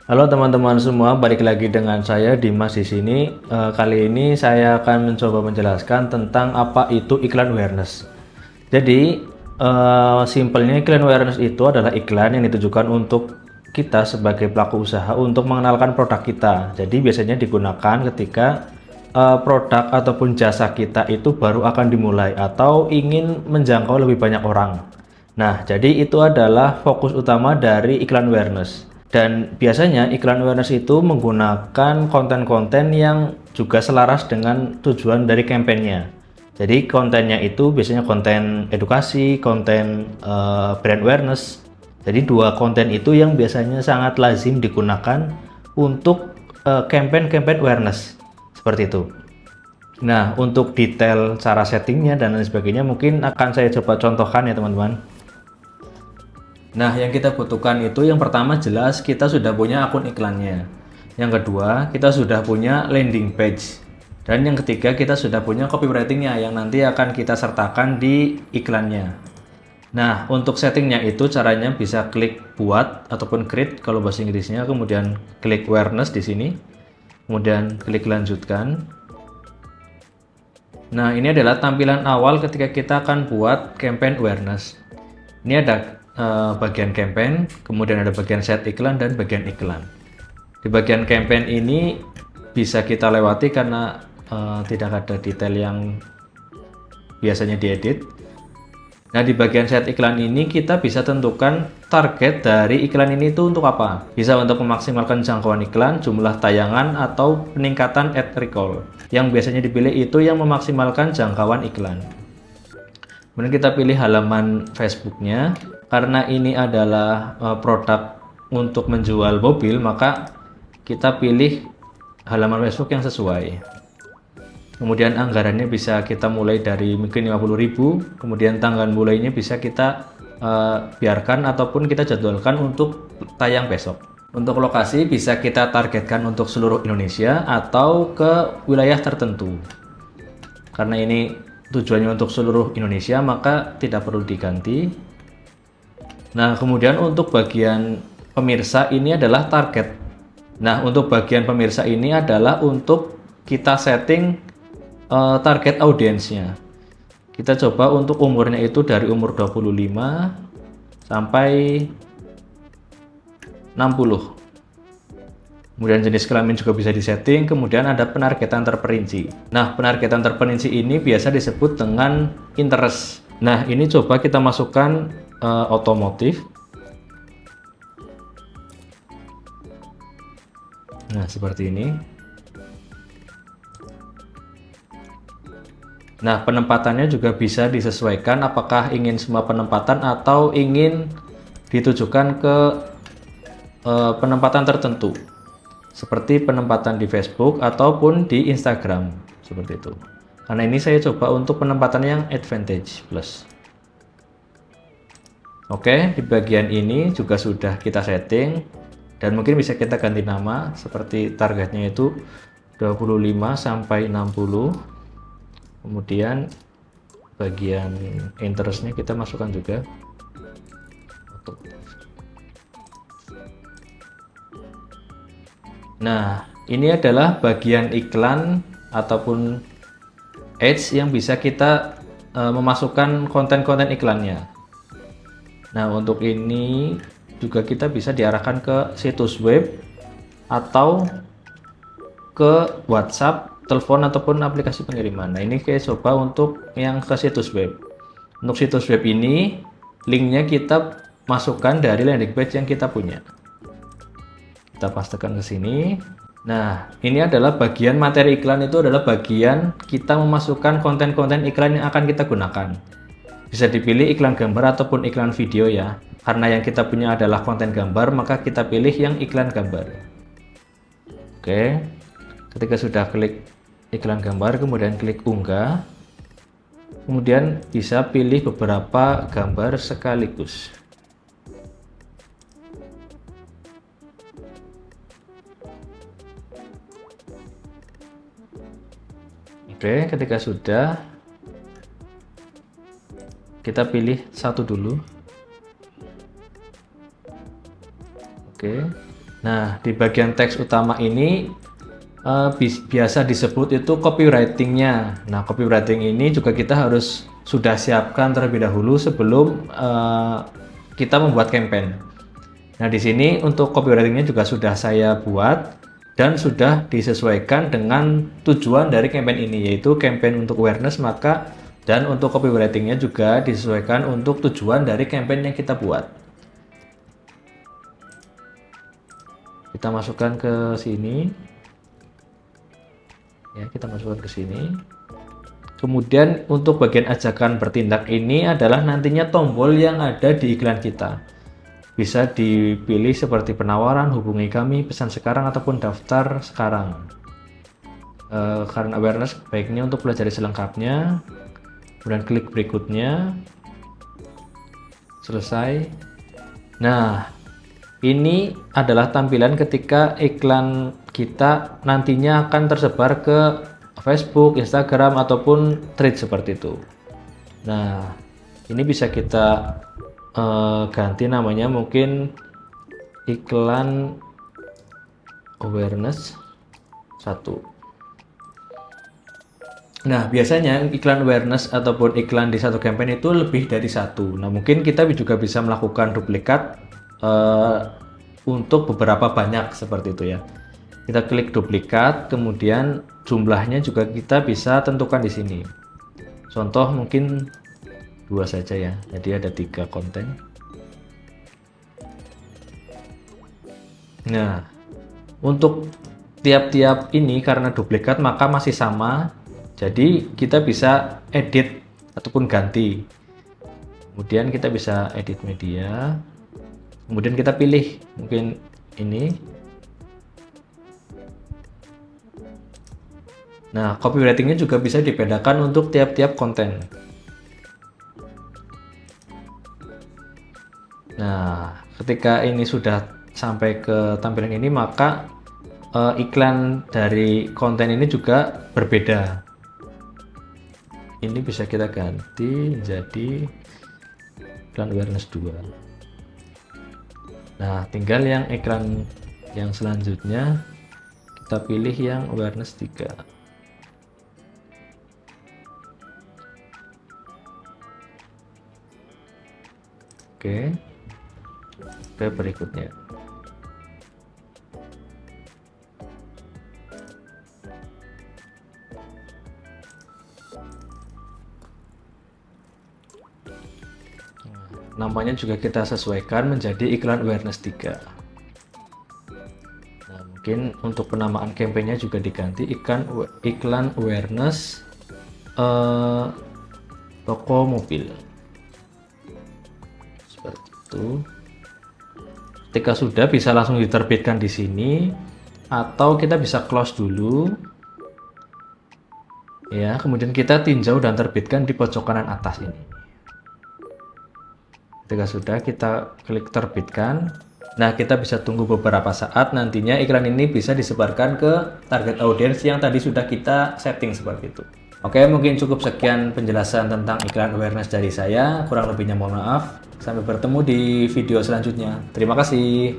Halo teman-teman semua, balik lagi dengan saya Dimas di sini. Kali ini saya akan mencoba menjelaskan tentang apa itu iklan awareness. Jadi, simpelnya iklan awareness itu adalah iklan yang ditujukan untuk kita sebagai pelaku usaha untuk mengenalkan produk kita. Jadi biasanya digunakan ketika produk ataupun jasa kita itu baru akan dimulai atau ingin menjangkau lebih banyak orang. Nah, jadi itu adalah fokus utama dari iklan awareness. Dan biasanya iklan awareness itu menggunakan konten-konten yang juga selaras dengan tujuan dari kampanyenya. Jadi kontennya itu biasanya konten edukasi, konten brand awareness. Jadi dua konten itu yang biasanya sangat lazim digunakan untuk campaign awareness. Seperti itu. Nah, untuk detail cara settingnya dan lain sebagainya mungkin akan saya coba contohkan ya teman-teman. Nah, yang kita butuhkan itu yang pertama jelas kita sudah punya akun iklannya. Yang kedua, kita sudah punya landing page. Dan yang ketiga, kita sudah punya copywritingnya yang nanti akan kita sertakan di iklannya. Nah, untuk settingnya itu caranya bisa klik buat ataupun create kalau bahasa Inggrisnya, kemudian klik awareness di sini, kemudian klik lanjutkan. Nah, ini adalah tampilan awal ketika kita akan buat campaign awareness. Ini ada bagian campaign, kemudian ada bagian set iklan dan bagian iklan. Di bagian campaign ini bisa kita lewati karena tidak ada detail yang biasanya diedit. Nah, di bagian set iklan ini kita bisa tentukan target dari iklan ini itu untuk apa. Bisa untuk memaksimalkan jangkauan iklan, jumlah tayangan, atau peningkatan ad recall. Yang biasanya dipilih itu yang memaksimalkan jangkauan iklan. Kemudian kita pilih halaman Facebooknya. Karena ini adalah produk untuk menjual mobil, maka kita pilih halaman Facebook yang sesuai. Kemudian anggarannya bisa kita mulai dari mungkin 50.000, kemudian tanggal mulainya bisa kita biarkan ataupun kita jadwalkan untuk tayang besok. Untuk lokasi bisa kita targetkan untuk seluruh Indonesia atau ke wilayah tertentu. Karena ini tujuannya untuk seluruh Indonesia, maka tidak perlu diganti. Nah, kemudian untuk bagian pemirsa ini adalah target. Nah, untuk bagian pemirsa ini adalah untuk kita setting target audiensnya. Kita coba untuk umurnya itu dari umur 25 sampai 60. Kemudian jenis kelamin juga bisa disetting, kemudian ada penargetan terperinci. Nah, penargetan terperinci ini biasa disebut dengan interest. Nah, ini coba kita masukkan otomotif. Nah, seperti ini. Nah, penempatannya juga bisa disesuaikan apakah ingin semua penempatan atau ingin ditujukan ke penempatan tertentu. Seperti penempatan di Facebook ataupun di Instagram, seperti itu. Karena ini saya coba untuk penempatan yang advantage plus. Oke, di bagian ini juga sudah kita setting dan mungkin bisa kita ganti nama seperti targetnya itu 25 sampai 60. Kemudian bagian interestnya kita masukkan juga. Nah, ini adalah bagian iklan ataupun ads yang bisa kita memasukkan konten-konten iklannya. Nah, untuk ini juga kita bisa diarahkan ke situs web atau ke WhatsApp, telepon ataupun aplikasi pengiriman. Nah, ini saya coba untuk yang ke situs web. Untuk situs web ini linknya kita masukkan dari landing page yang kita punya. Kita pastekan ke sini. Nah, ini adalah bagian materi iklan, itu adalah bagian kita memasukkan konten-konten iklan yang akan kita gunakan. Bisa dipilih iklan gambar ataupun iklan video ya. Karena yang kita punya adalah konten gambar, maka kita pilih yang iklan gambar. Oke. Ketika sudah klik iklan gambar, kemudian klik unggah. Kemudian bisa pilih beberapa gambar sekaligus. Oke, ketika sudah, kita pilih satu dulu. Oke, Nah, di bagian teks utama ini biasa disebut itu copywriting-nya. Nah, copywriting ini juga kita harus sudah siapkan terlebih dahulu sebelum kita membuat campaign. Nah, di sini untuk copywriting-nya juga sudah saya buat dan sudah disesuaikan dengan tujuan dari campaign ini, yaitu campaign untuk awareness, maka dan untuk copywriting-nya juga disesuaikan untuk tujuan dari campaign yang kita buat. Kita masukkan ke sini. Ya, kita masukkan ke sini. Kemudian untuk bagian ajakan bertindak ini adalah nantinya tombol yang ada di iklan kita. Bisa dipilih seperti penawaran, hubungi kami, pesan sekarang, ataupun daftar sekarang. Karena awareness baiknya untuk pelajari selengkapnya. Kemudian klik berikutnya. Selesai. Nah, ini adalah tampilan ketika iklan kita nantinya akan tersebar ke Facebook, Instagram, ataupun thread seperti itu. Nah, ini bisa kita ganti namanya, mungkin iklan awareness 1. Nah, biasanya iklan awareness ataupun iklan di satu campaign itu lebih dari satu. Nah, mungkin kita juga bisa melakukan duplikat untuk beberapa banyak seperti itu ya. Kita klik duplikat, kemudian jumlahnya juga kita bisa tentukan di sini. Contoh mungkin 2 saja ya, jadi ada 3 konten. Nah, untuk tiap-tiap ini karena duplikat maka masih sama, jadi kita bisa edit ataupun ganti. Kemudian kita bisa edit media, kemudian kita pilih mungkin ini. Nah, copywriting-nya juga bisa dibedakan untuk tiap-tiap konten. Nah, ketika ini sudah sampai ke tampilan ini, maka iklan dari konten ini juga berbeda. Ini bisa kita ganti menjadi iklan awareness 2. Nah, tinggal yang iklan yang selanjutnya kita pilih yang awareness 3. Oke. Ke berikutnya. Namanya juga kita sesuaikan menjadi iklan awareness 3. Nah, mungkin untuk penamaan campaign-nya juga diganti iklan awareness toko mobil. Seperti itu. Ketika sudah, bisa langsung diterbitkan di sini atau kita bisa close dulu. Ya, kemudian kita tinjau dan terbitkan di pojok kanan atas ini. Ketika sudah, kita klik terbitkan. Nah, kita bisa tunggu beberapa saat, nantinya iklan ini bisa disebarkan ke target audiens yang tadi sudah kita setting seperti itu. Oke, mungkin cukup sekian penjelasan tentang iklan awareness dari saya. Kurang lebihnya mohon maaf. Sampai bertemu di video selanjutnya. Terima kasih.